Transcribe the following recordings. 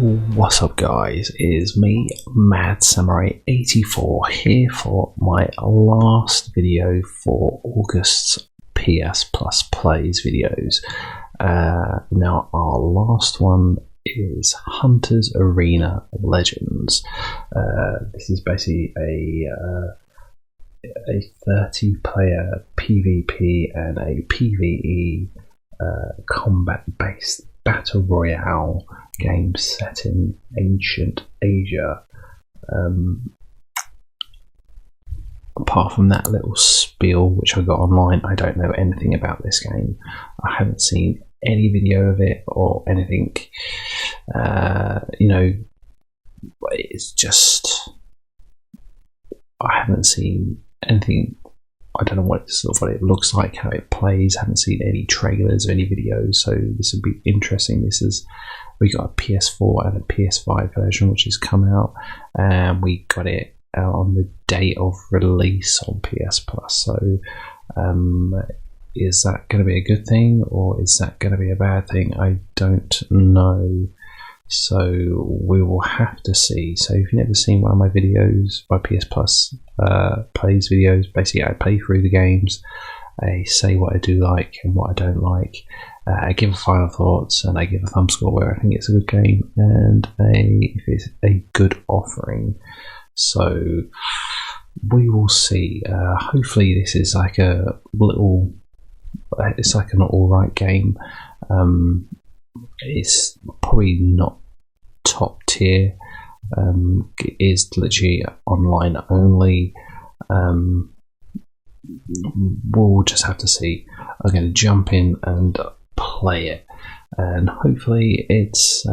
What's up guys, it is me, Mad Samurai 84 here for my last video for August's PS Plus Plays videos. Now our last one is Hunter's Arena Legends. This is basically a 30 player PvP and a PvE combat based battle royale game set in ancient Asia. Apart from that little spiel which I got online, I don't know anything about this game. I haven't seen any video of it or anything. It's just, I haven't seen anything. I don't know what it looks like, how it plays. I haven't seen any trailers or any videos, so this will be interesting. We got a PS4 and a PS5 version which has come out, and we got it out on the date of release on PS Plus. So is that going to be a good thing or is that going to be a bad thing? I don't know. So we will have to see. So if you've never seen one of my videos, my PS Plus plays videos, basically I play through the games, I say what I do like and what I don't like, I give a final thoughts, and I give a thumb score where I think it's a good game and if it's a good offering. So we will see. Hopefully this is like a little, it's like an alright game. It's probably not top tier. It is literally online only. We'll just have to see. I'm going to jump in and play it, and hopefully it's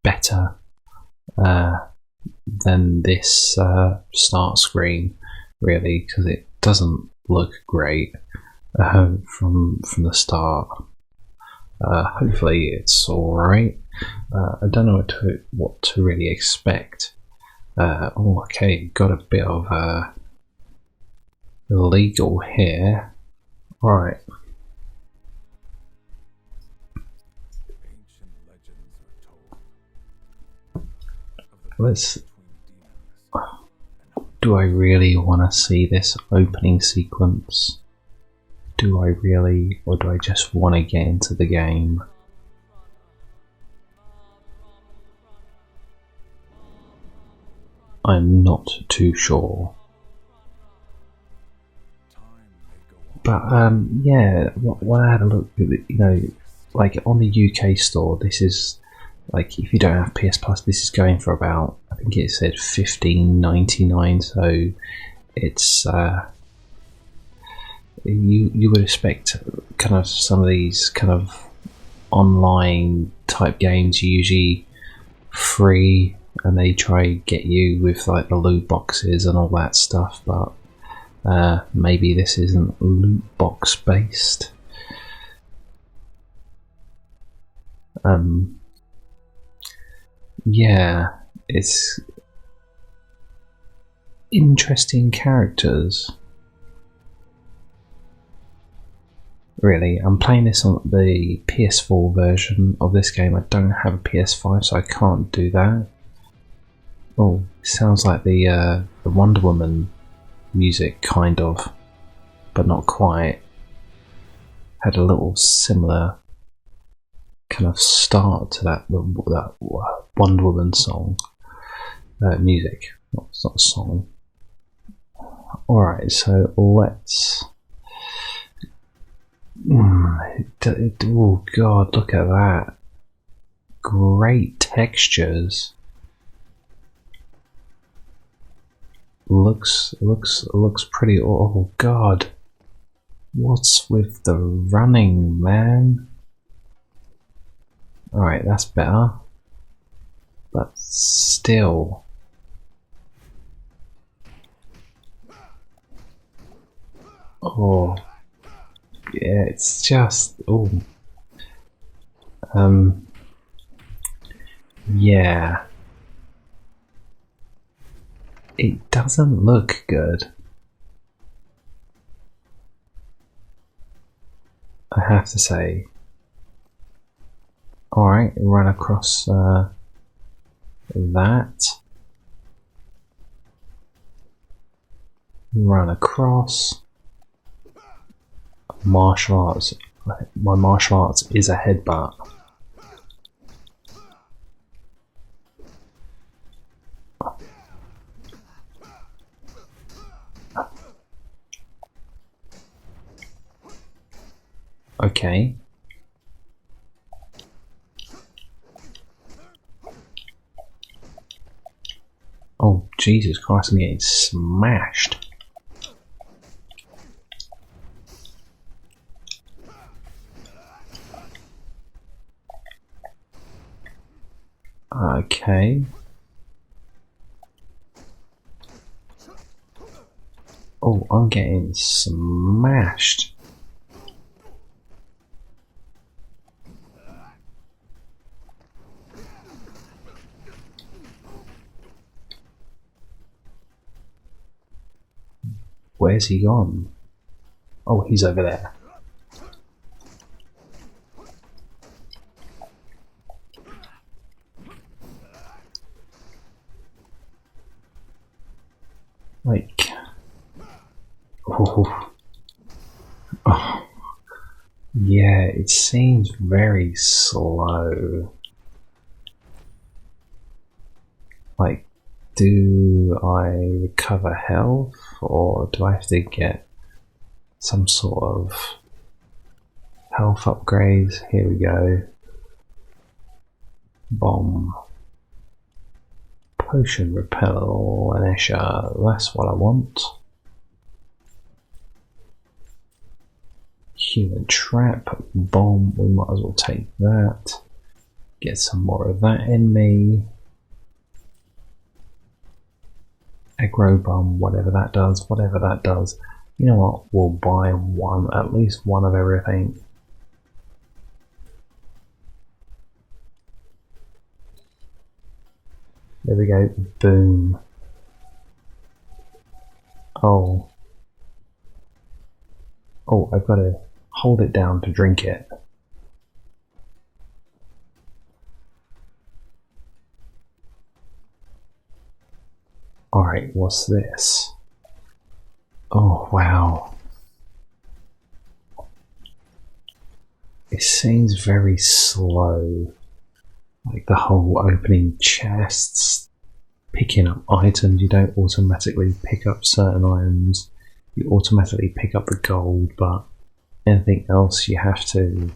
better than this start screen, really, because it doesn't look great from the start. Hopefully it's alright. I don't know what to really expect. Okay, got a bit of illegal here. Alright. Do I really want to see this opening sequence? Do I really, or do I just want to get into the game? I'm not too sure. But yeah, when I had a look, like on the UK store, this is like, if you don't have PS Plus, this is going for about, I think it said $15.99. So it's you would expect kind of some of these kind of online type games usually free, and they try to get you with like the loot boxes and all that stuff, but maybe this isn't loot box based. Yeah, it's interesting characters. Really, I'm playing this on the PS4 version of this game. I don't have a PS5, so I can't do that. Oh, it sounds like the Wonder Woman music, kind of, but not quite. Had a little similar kind of start to that Wonder Woman song music. It's not a song. Alright, so let's. Oh god, look at that! Great textures. Looks pretty. Oh god, what's with the running, man? Alright, that's better, but still. Oh yeah, it's just, oh yeah, it doesn't look good, I have to say. Alright, run across that. Run across. Martial arts. My martial arts is a headbutt. Okay. Oh, Jesus Christ, I'm getting smashed. Okay. Oh, I'm getting smashed. Where's he gone? Oh, he's over there. Like, oh, yeah, it seems very slow. Like, do I recover health, or do I have to get some sort of health upgrades? Here we go. Bomb. Potion repel and Escher, that's what I want. Human trap, bomb, we might as well take that. Get some more of that in me. Aggro bomb, whatever that does, whatever that does. You know what, we'll buy one, at least one of everything. There we go, boom. Oh. Oh, I've got to hold it down to drink it. Alright, what's this? Oh, wow. It seems very slow. Like the whole opening chests, picking up items. You don't automatically pick up certain items. You automatically pick up the gold, but anything else you have to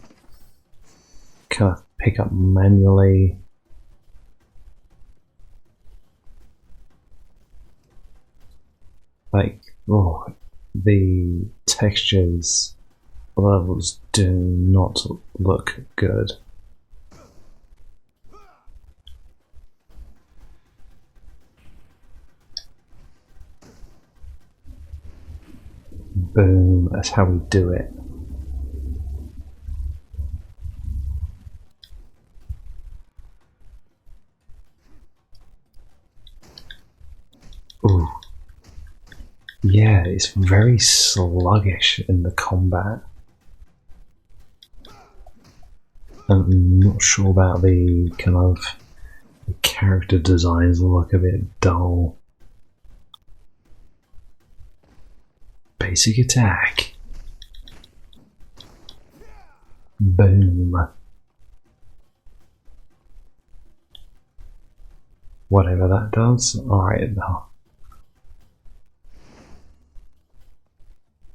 kind of pick up manually. Like, oh, the textures levels do not look good. Boom, that's how we do it. Ooh. Yeah, it's very sluggish in the combat. I'm not sure about the kind of the character designs, look a bit dull. Basic attack. Boom. Whatever that does. Alright, now.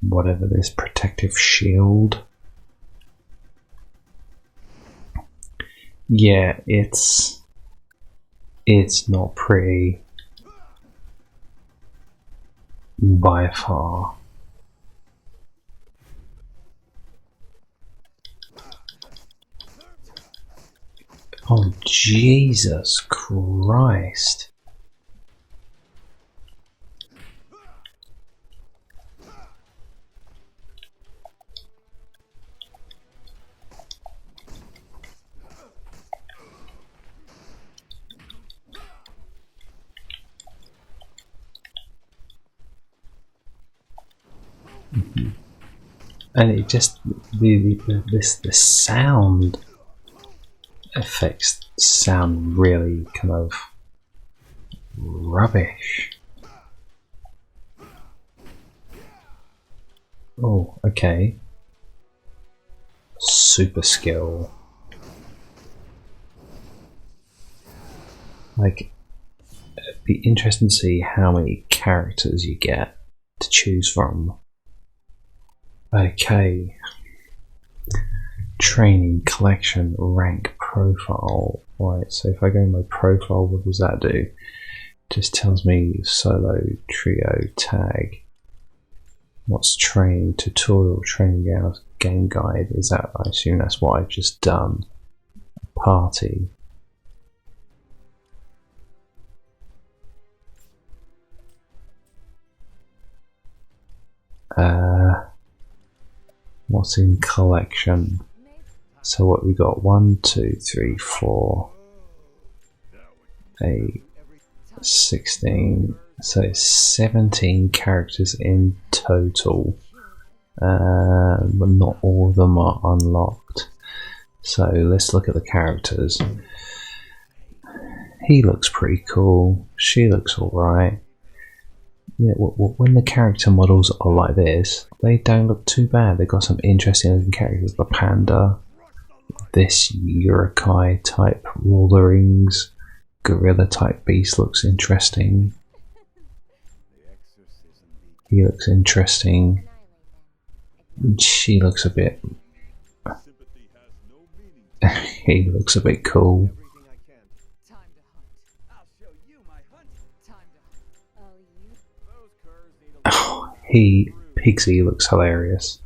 Whatever this protective shield. Yeah, it's not pretty by far. Oh, Jesus Christ. And it just the sound effects sound really kind of rubbish. Oh, okay. Super skill. Like, it'd be interesting to see how many characters you get to choose from. Okay. Training, collection, rank, profile. Right, so if I go in my profile, what does that do? Just tells me solo, trio, tag. What's training, tutorial, training game guide? Is that, I assume that's what I've just done. Party. What's in collection? So what we got? 1, 2, 3, 4, 8, 16. So 17 characters in total. But not all of them are unlocked. So let's look at the characters. He looks pretty cool. She looks alright. Yeah, when the character models are like this, they don't look too bad. They've got some interesting looking characters. The panda, this Urukai type rulings, gorilla type beast looks interesting. He looks interesting. She looks a bit. He looks a bit cool. Oh, Pigsy looks hilarious.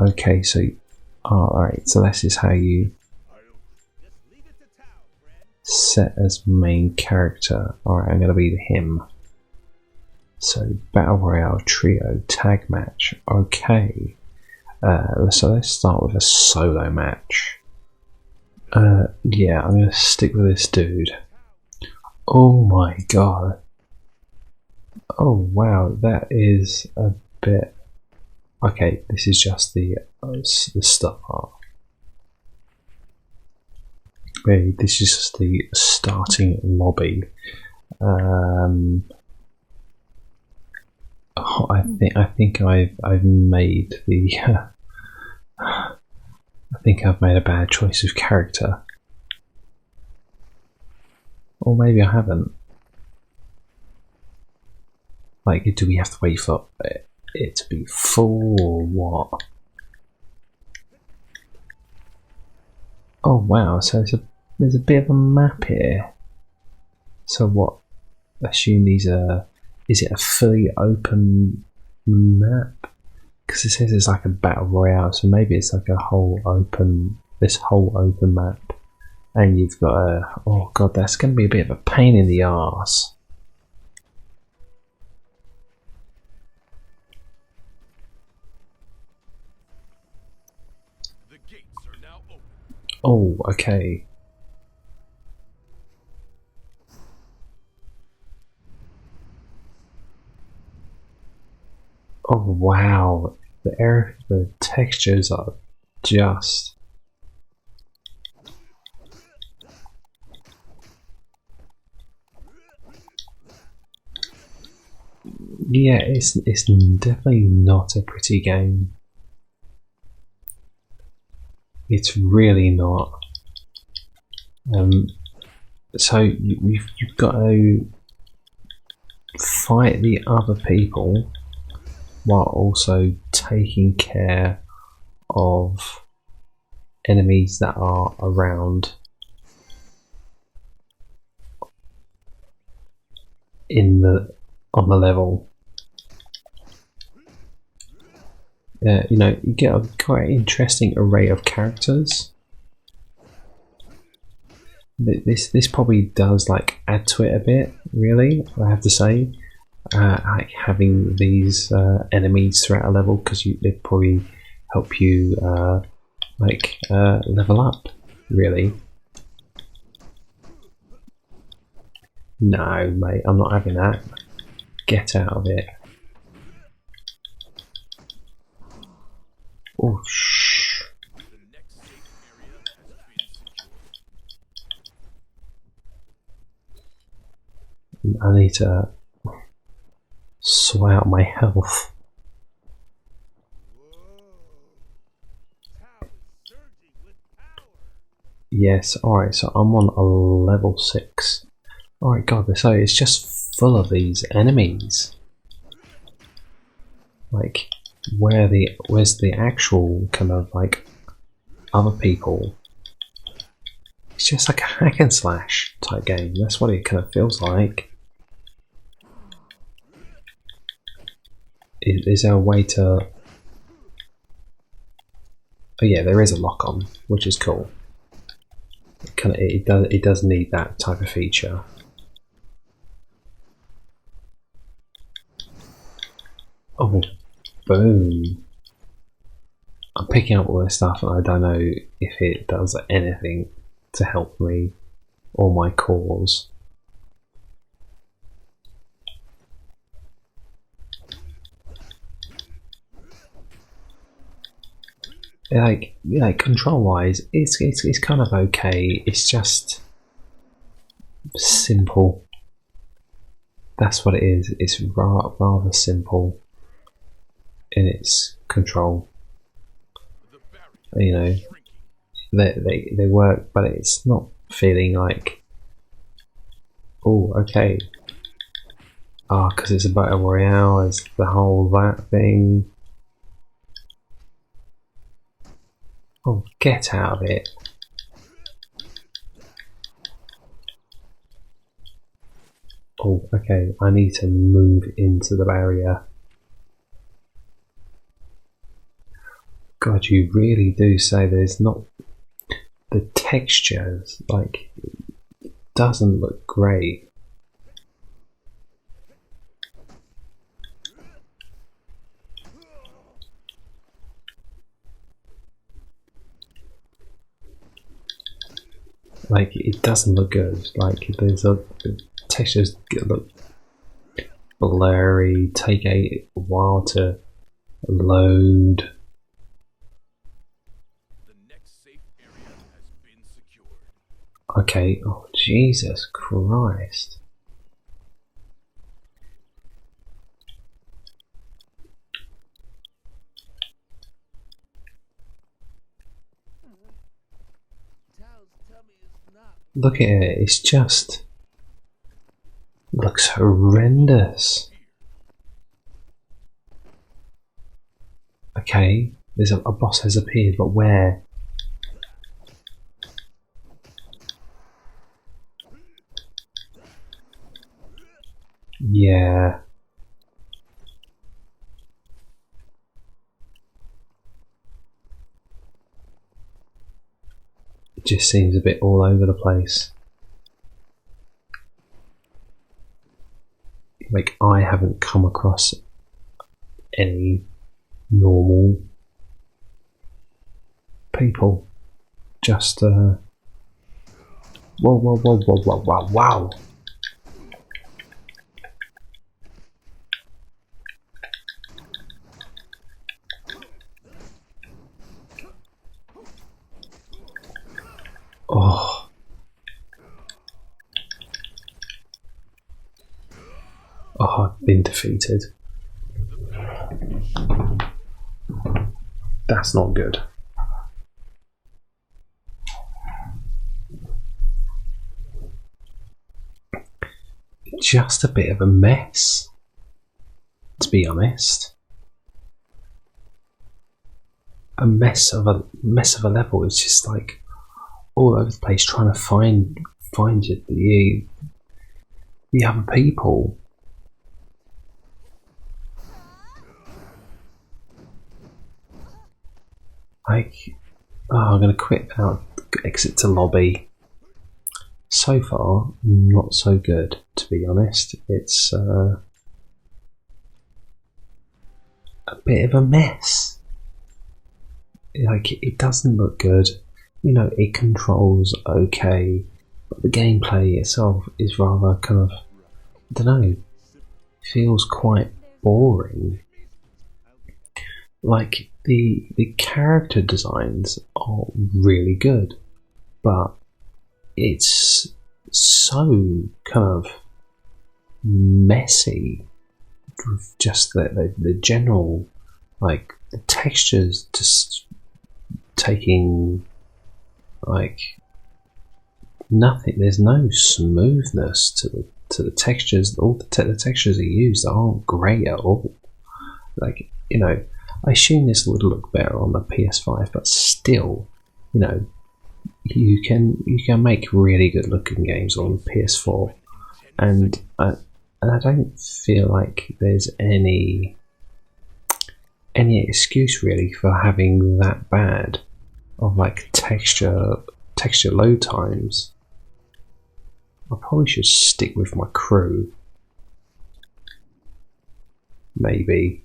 Okay, so alright, so this is how you set as main character. Alright, I'm gonna be him. So battle royale, trio, tag match. Okay, so let's start with a solo match. Yeah, I'm gonna stick with this dude. Oh my god. Oh wow, that is a bit. Okay, this is just the start. Wait, this is just the starting lobby. Oh, I think I've made the. I think I've made a bad choice of character. Or maybe I haven't. Like, do we have to wait for it to be full or what? Oh wow, so there's a bit of a map here. So what? Assume these are. Is it a fully open map? Because it says it's like a battle royale, so maybe it's like a whole open. This whole open map. And you've got a. Oh god, that's going to be a bit of a pain in the arse. The gates are now open. Oh, okay. Oh wow, the textures are just. Yeah, it's definitely not a pretty game. It's really not. So you've got to fight the other people while also taking care of enemies that are around on the level. You know, you get a quite interesting array of characters. This probably does like add to it a bit, really. I have to say, like having these enemies throughout a level, because they probably help you level up. Really. No, mate, I'm not having that. Get out of it. Oh, shh. I need to sort out my health. Yes, alright, so I'm on a level 6. Alright, God, so it's just full of these enemies. Like, where's the actual kind of like other people? It's just like a hack and slash type game. That's what it kind of feels like. Is there a way to? Oh yeah, there is a lock on, which is cool. It does need that type of feature. Oh, boom! I'm picking up all this stuff, and I don't know if it does anything to help me or my cause. Like control-wise, it's kind of okay. It's just simple. That's what it is. It's rather simple in its control. You know, they work, but it's not feeling like, oh, okay. Because it's a battle royale. It's the whole that thing. Oh, get out of it. Oh, okay, I need to move into the barrier. God, you really do say there's not... The textures, like, doesn't look great. Like, it doesn't look good. Like, the textures look blurry, take a while to load. The next safe area has been secured. Okay, oh Jesus Christ. Look at it, it's just... looks horrendous. Okay, there's a boss has appeared, but where? Yeah. It just seems a bit all over the place. Like, I haven't come across any normal people. Just, whoa, whoa, whoa, whoa, whoa, whoa, wow. Oh. Oh, I've been defeated. That's not good. Just a bit of a mess, to be honest. A mess of a level. It's just like all over the place, trying to find it, the other people. Like, oh, I'm gonna quit out, exit to lobby. So far, not so good, to be honest. It's a bit of a mess. Like, it doesn't look good. You know, it controls okay, but the gameplay itself is rather kind of, I don't know, feels quite boring. Like, the character designs are really good, but it's so kind of messy. Just the general, like, the textures just taking, like, nothing. There's no smoothness to the textures. All the textures are used aren't great at all. Like, you know, I assume this would look better on the PS5, but still, you know, you can make really good looking games on PS4, and I don't feel like there's any excuse really for having that bad of like texture load times. I probably should stick with my crew. Maybe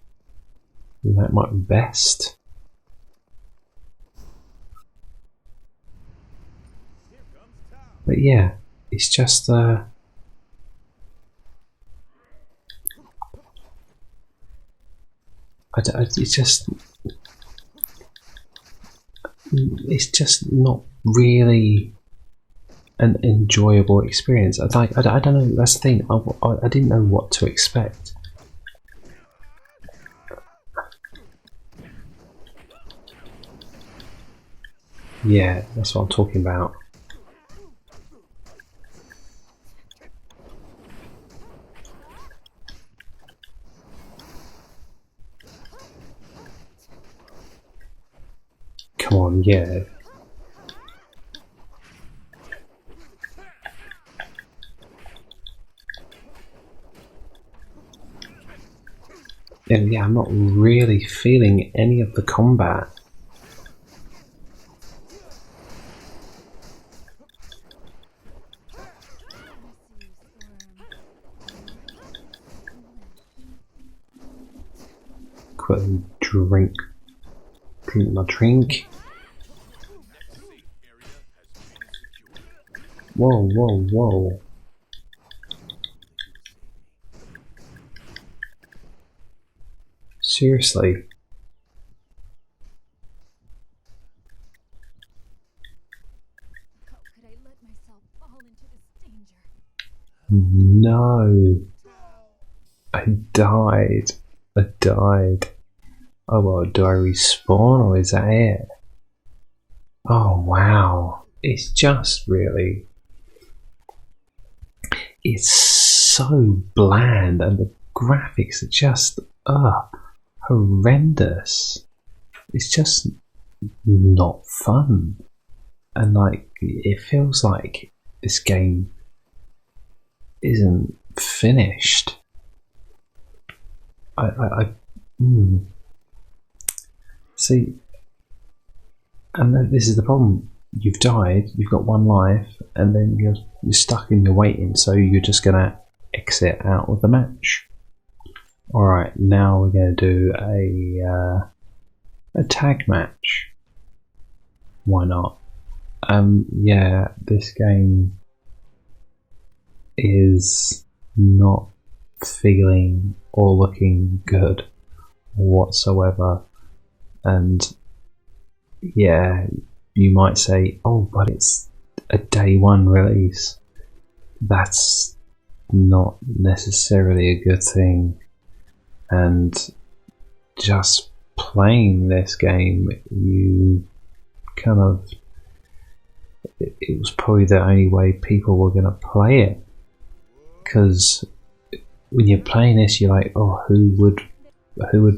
that might be best. But yeah, it's just it's just not really an enjoyable experience. I don't know. That's the thing. I didn't know what to expect. Yeah, that's what I'm talking about. Come on, yeah. And yeah, I'm not really feeling any of the combat. Quickly drink my drink. Whoa, whoa, whoa. Seriously. How could I let myself fall into this danger? No. I died. Oh well, do I respawn or is that it? Oh wow. It's just really... It's so bland and the graphics are just horrendous. It's just not fun. And like, it feels like this game isn't finished. See, and then this is the problem. You've died, you've got one life, and then you're stuck and you're waiting, so you're just gonna exit out of the match. Alright, now we're gonna do a tag match. Why not? Yeah, this game is not feeling or looking good whatsoever, and yeah, you might say, oh, but it's a day one release. That's not necessarily a good thing, and just playing this game, you kind of, it was probably the only way people were going to play it, because when you're playing this, you're like, oh, who would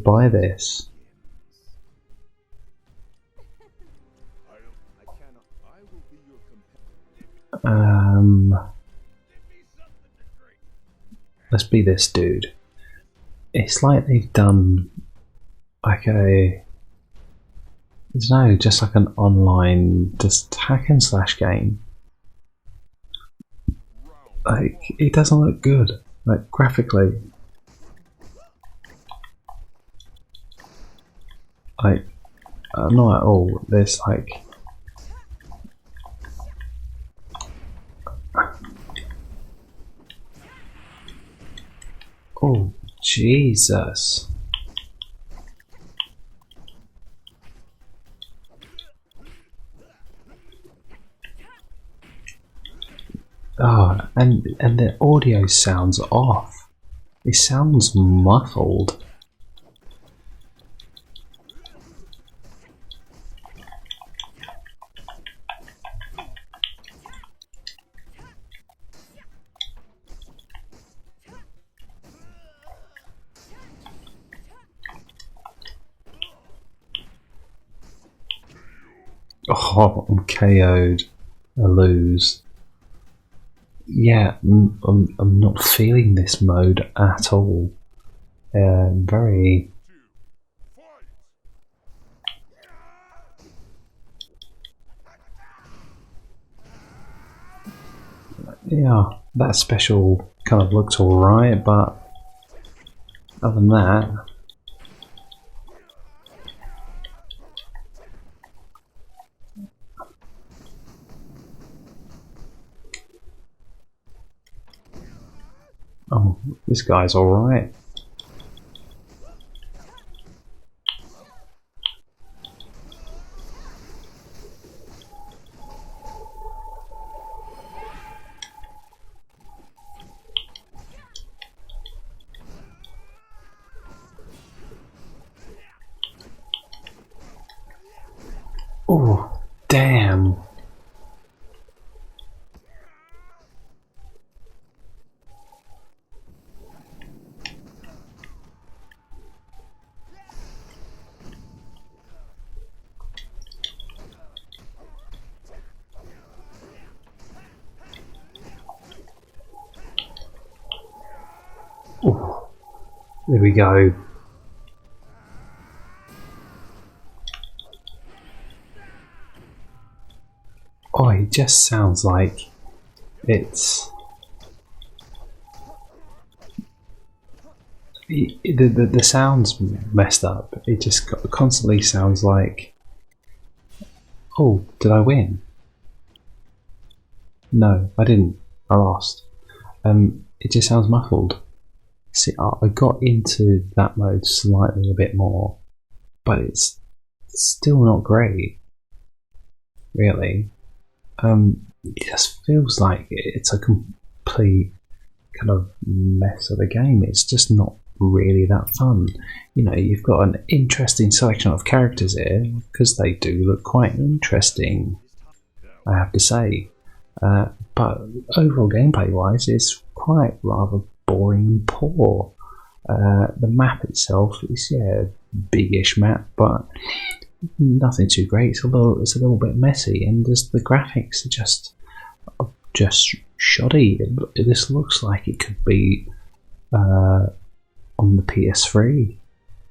buy this? Let's be this dude. It's like they've done like I don't know, just like an online just hack and slash game. Like, it doesn't look good, like graphically. Like, not at all. There's like, oh Jesus. Oh, and the audio sounds off. It sounds muffled. Oh, I'm KO'd. I lose. Yeah, I'm not feeling this mode at all. Very. Yeah, that special kind of looks alright, but other than that. Oh, this guy's alright. Oh, damn. Oh, there we go. Oh, it just sounds like it's the sound's messed up. It just constantly sounds like, oh, did I win? No, I didn't. I lost. It just sounds muffled. See, I got into that mode slightly a bit more, but it's still not great, really. It just feels like it's a complete kind of mess of a game. It's just not really that fun. You know, you've got an interesting selection of characters here, because they do look quite interesting, I have to say. But overall gameplay wise, it's quite rather boring and poor. The map itself is, yeah, big-ish map, but nothing too great. It's a little bit messy, and the graphics are just shoddy. This looks like it could be on the PS3.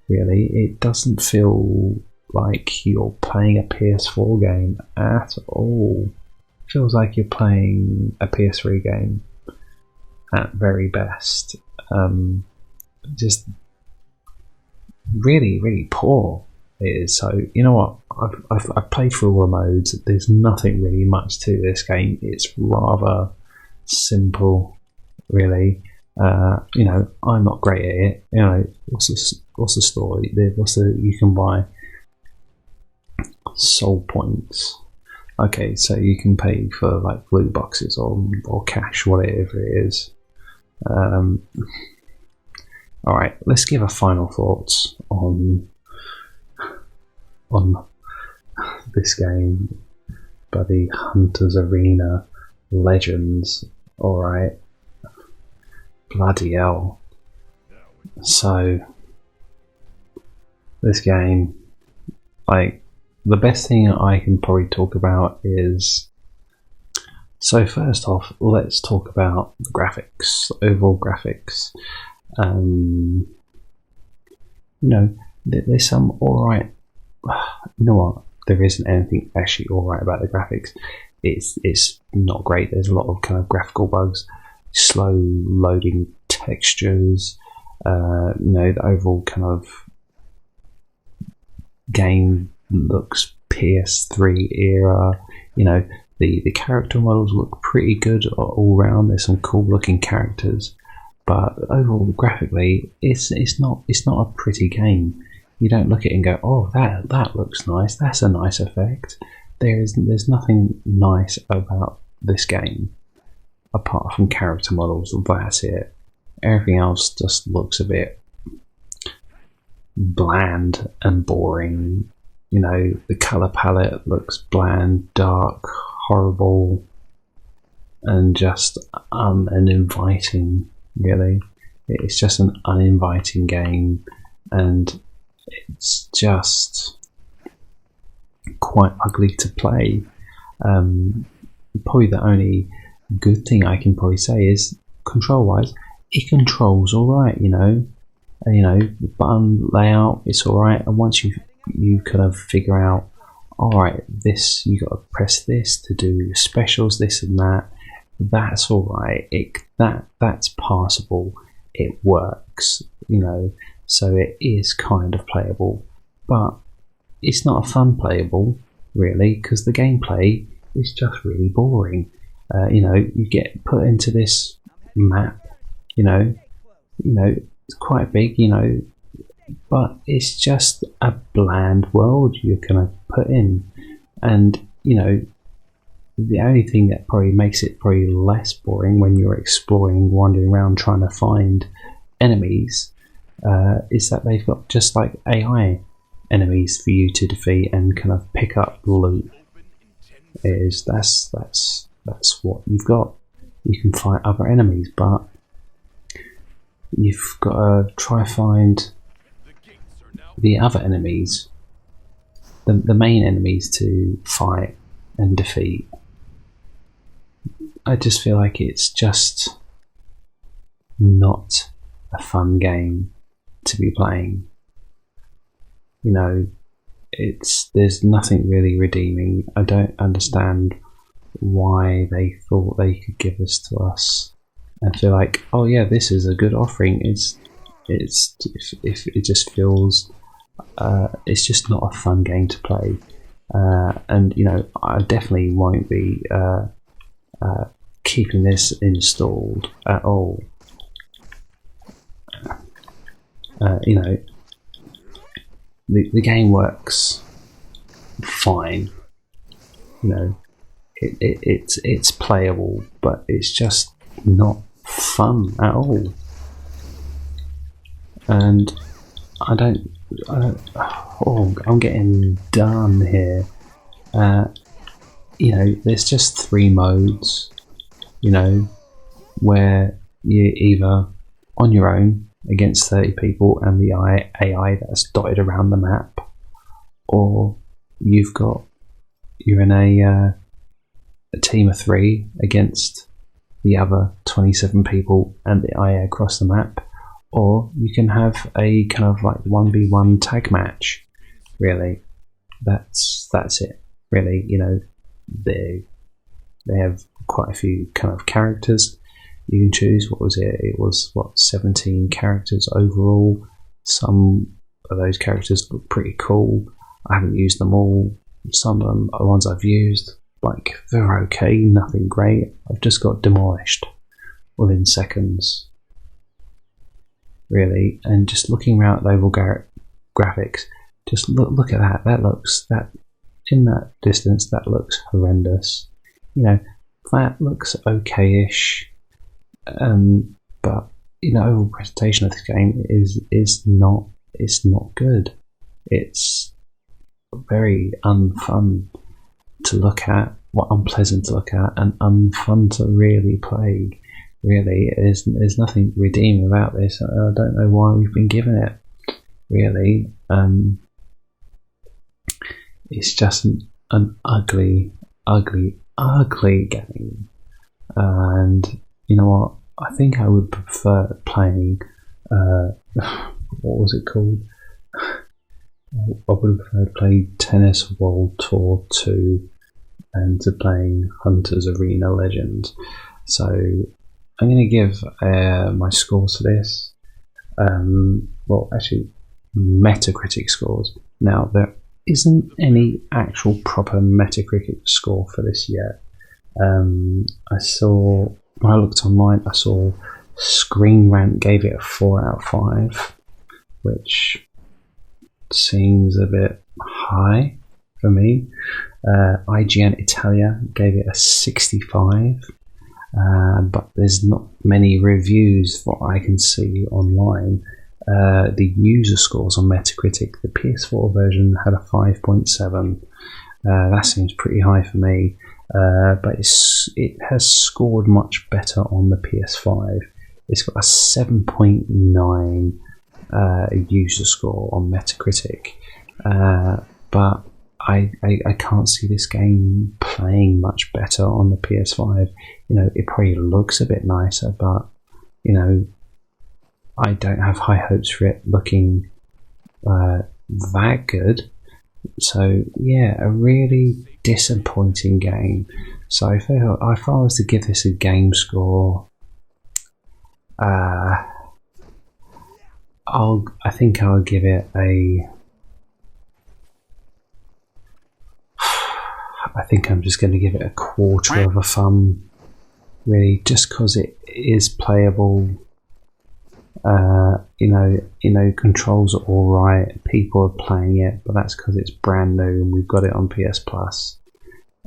Really, it doesn't feel like you're playing a PS4 game at all. It feels like you're playing a PS3 game at very best. Just really, really poor it is. So, you know what, I've played through all the modes. There's nothing really much to this game. It's rather simple, really. You know, I'm not great at it. You know, what's the story? You can buy soul points. Okay, so you can pay for like loot boxes or cash, whatever it is. Alright, let's give our final thoughts on this game, Buddy Hunter's Arena Legends. Alright, bloody hell. So, this game, like, the best thing I can probably talk about is, so first off, let's talk about the graphics, the overall graphics. You know, there's some alright. You know what? There isn't anything actually alright about the graphics. It's not great. There's a lot of kind of graphical bugs, slow loading textures. You know, the overall kind of game looks PS3 era. You know, the character models look pretty good all round. There's some cool looking characters. But overall, graphically, it's not a pretty game. You don't look at it and go, oh, that looks nice. That's a nice effect. There's nothing nice about this game. apart from character models, that's it. Everything else just looks a bit bland and boring. You know, the colour palette looks bland, dark, horrible, and just uninviting, really. It's just an uninviting game, and it's just quite ugly to play. Probably the only good thing I can probably say is, control-wise, it controls alright, you know, button layout, it's alright, and once you kind of figure out, alright, this, you got to press this to do your specials, this and that, that's alright, that's passable, it works, you know, so it is kind of playable, but it's not a fun playable, really, because the gameplay is just really boring. You know, you get put into this map, you know, it's quite big, you know, but it's just a bland world you're gonna put in, and you know, the only thing that probably makes it probably less boring when you're exploring, wandering around trying to find enemies, is that they've got just like AI enemies for you to defeat and kind of pick up loot. That's what you've got. You can fight other enemies, but you've got to try find the other enemies, the main enemies to fight and defeat. I just feel like it's just not a fun game to be playing. You know, there's nothing really redeeming. I don't understand why they thought they could give this to us and feel like, oh yeah, this is a good offering. If it just feels it's just not a fun game to play, and you know, I definitely won't be keeping this installed at all. You know, the game works fine. You know, it's playable, but it's just not fun at all. And I'm getting done here. You know, there's just 3 modes, you know, where you're either on your own against 30 people and the AI that's dotted around the map, or you're in a team of 3 against the other 27 people and the AI across the map, or you can have a kind of like 1v1 tag match. Really, that's it. Really, you know, they have quite a few kind of characters you can choose. What was it? It was 17 characters overall. Some of those characters look pretty cool. I haven't used them all. Some of them are ones I've used. Like, they're okay, nothing great. I've just got demolished within seconds, really. And just looking around at the overall graphics, just look at that. That in that distance, that looks horrendous. You know, that looks okay-ish. But you know, overall presentation of this game is not good. It's very unfun to look at, unpleasant to look at, and unfun to really play. Really, there's nothing redeeming about this. I don't know why we've been given it. Really, it's just an ugly game. And you know what? I think I would prefer playing. What was it called? I would have preferred playing Tennis World Tour 2 and to playing Hunter's Arena Legend. So I'm going to give my scores for this. Well, actually, Metacritic scores. Now, there isn't any actual proper Metacritic score for this yet. I saw, when I looked online, I saw Screen Rant gave it a 4 out of 5, which seems a bit high for me. IGN Italia gave it a 65, but there's not many reviews that I can see online. The user scores on Metacritic, the PS4 version had a 5.7. That seems pretty high for me, but it has scored much better on the PS5. It's got a 7.9 user score on Metacritic, but I can't see this game playing much better on the PS5. It probably looks a bit nicer, but I don't have high hopes for it looking that good. So yeah, a really disappointing game. So if I was to give this a game score, I think I'll give it a. I think I'm just going to give it a quarter of a thumb, really, just because it is playable. Controls are all right. People are playing it, but that's because it's brand new and we've got it on PS Plus.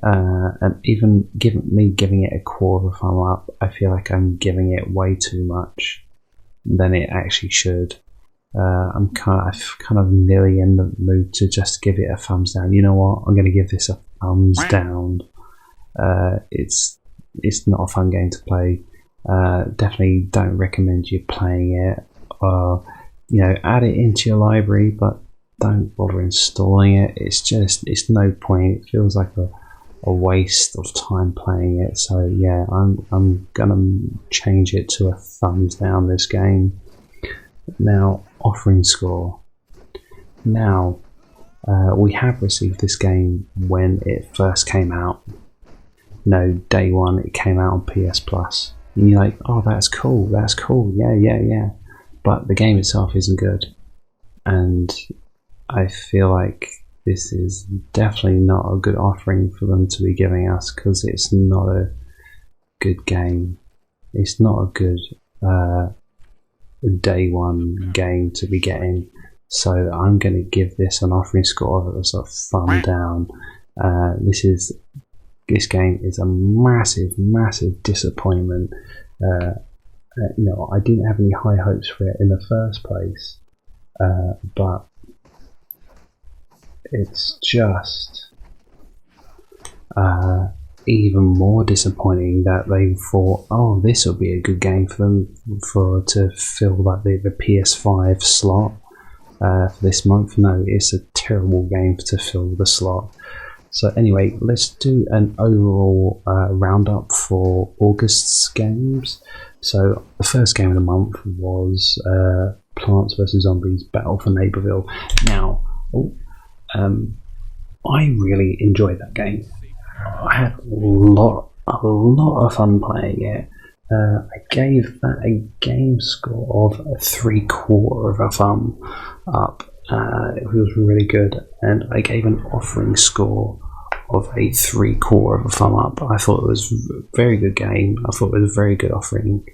And even giving it a quarter of a thumb up, I feel like I'm giving it way too much than it actually should. I'm kind of nearly in the mood to just give it a thumbs down. You know what? I'm going to give this a thumbs down. It's not a fun game to play. Definitely don't recommend you playing it. Add it into your library, but don't bother installing it. It's no point. It feels like a waste of time playing it. So yeah, I'm gonna change it to a thumbs down, this game. Now, offering score. Now, we have received this game when it first came out. Day one, it came out on PS Plus. And you're like, oh, that's cool, yeah. But the game itself isn't good. And I feel like this is definitely not a good offering for them to be giving us, because it's not a good game. It's not a good day one game to be getting. So I'm going to give this an offering score of a thumb down. This game is a massive disappointment. I didn't have any high hopes for it in the first place, but it's just even more disappointing that they thought, oh, this will be a good game for them to fill like the PS5 slot for this month. No, it's a terrible game to fill the slot. So anyway, let's do an overall roundup for August's games. So the first game of the month was Plants vs Zombies Battle for Neighborville. Now, I really enjoyed that game. I had a lot of fun playing it. I gave that a game score of a 3/4 of a thumb up. It was really good, and I gave an offering score of a 3/4 of a thumb up. I thought it was a very good game. I thought it was a very good offering,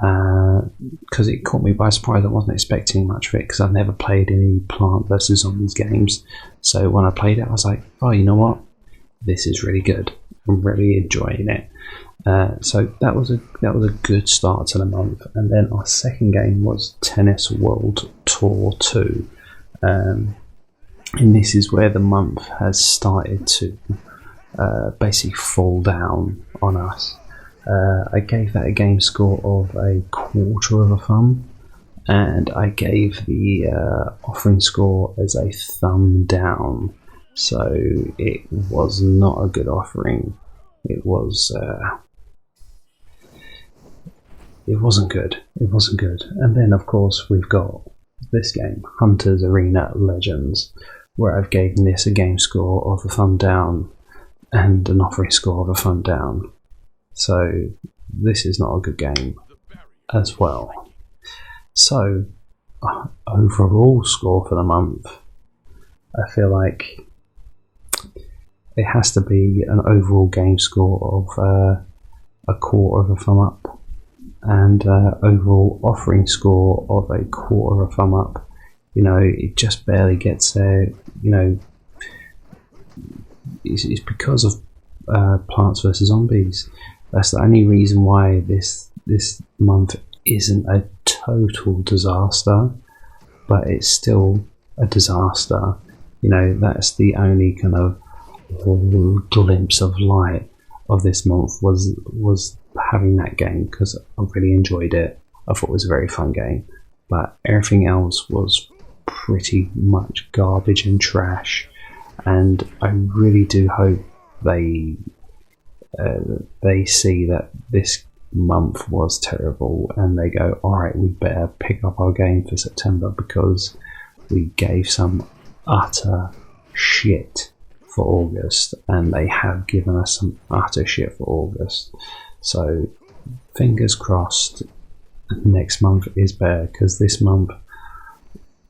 because it caught me by surprise. I wasn't expecting much of it, because I've never played any Plant vs Zombies games. So when I played it, I was like, oh, you know what? This is really good. I'm really enjoying it. So that was a good start to the month. And then our second game was Tennis World Tour 2. And this is where the month has started to basically fall down on us. I gave that a game score of a 1/4 of a thumb, and I gave the offering score as a thumb down. So it was not a good offering. It wasn't good. And then, of course, we've got this game, Hunters Arena Legends, where I've given this a game score of a thumb down and an offering score of a thumb down. So this is not a good game as well. So overall score for the month, I feel like it has to be an overall game score of a 1/4 of a thumb up, and overall offering score of a 1/4 of a thumb up. It just barely gets there. It's because of Plants vs Zombies. That's the only reason why this month isn't a total disaster, but it's still a disaster. You know, that's the only kind of glimpse of light of this month was having that game, because I really enjoyed it. I thought it was a very fun game, but everything else was pretty much garbage and trash. And I really do hope they see that this month was terrible and they go, alright, we better pick up our game for September, because we gave some utter shit for August, and they have given us some utter shit for August. So fingers crossed next month is better, because this month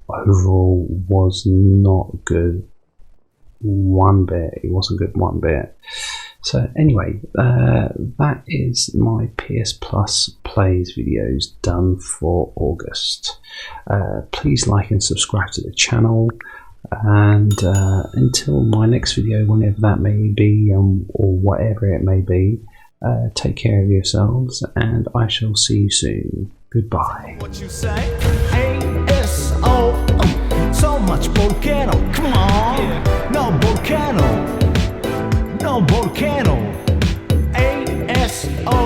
overall was not good one bit. It wasn't good one bit. So anyway, that is my PS Plus plays videos done for August. Please like and subscribe to the channel, and until my next video, whenever that may be, or whatever it may be, take care of yourselves, and I shall see you soon. Goodbye. What you say? ASO. So much volcano. Come on. Yeah. No volcano. No volcano. ASO.